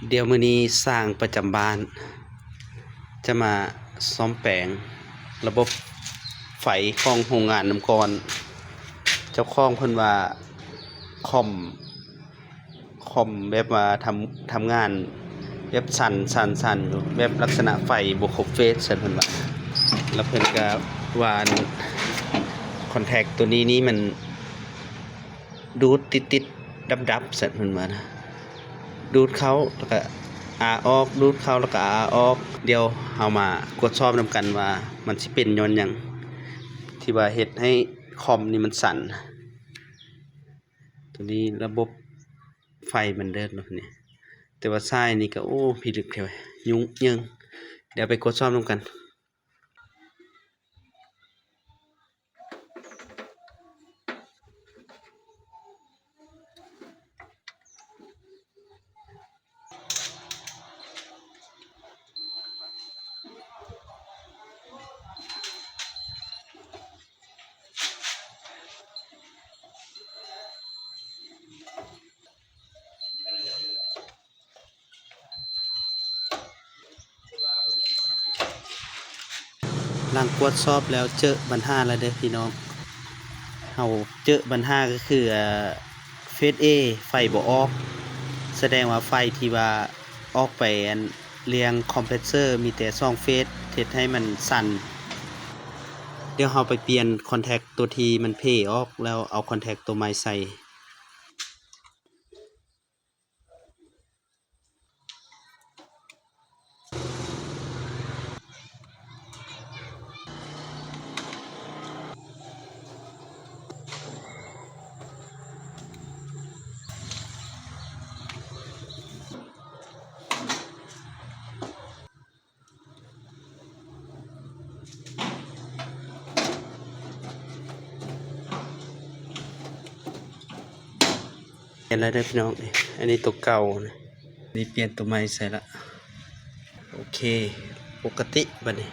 เดี๋ยวมื้อนี้สร้างประจำบ้านจะมาซ่อมแปลงระบบไฟของโรงงานน้ำก่อนเจ้าของเพิ่นว่าคอมแบบว่าทำงานแบบสั่นอยู่แบบลักษณะไฟบ่ครบเฟสซั่นเพิ่นว่าแล้วเพิ่นก็ว่าคอนแทคตัวนี้มันดูดติดดับๆซั่นเพิ่นว่านะดูดเข้าแล้วก็อาออกดูดเข้าแล้วก็อาออกเดี๋ยวเฮามากดสอบนำกันว่ามันสิเป็นย้อนหยังที่ว่าเฮ็ดให้คอมนี่มันสั่นตัวนี้ระบบไฟมันเดินเนาะนี่แต่ว่าทรายนี่ก็โอ้พิลึกแท้ยุ่งยิงเดี๋ยวไปกดสอบนำกันหลังกดสอบแล้วเจอปัญหาแล้วเด้อพี่น้องเฮาเจอปัญหาก็คือเฟส A ไฟบ่ออกแสดงว่าไฟที่ว่าออกไปอันเรียงคอมเพรสเซอร์มีแต่2เฟสเฮ็ดให้มันสั่นเดี๋ยวเฮาไปเปลี่ยนคอนแทคตัวที่มันเพออกแล้วเอาคอนแทคตัวใหม่ใส่เปลี่ยนแล้วเด้อพี่น้องอันนี้ตัวเก่านะนี่เปลี่ยนตัวใหม่ใส่ละโอเคปกติบัดนี้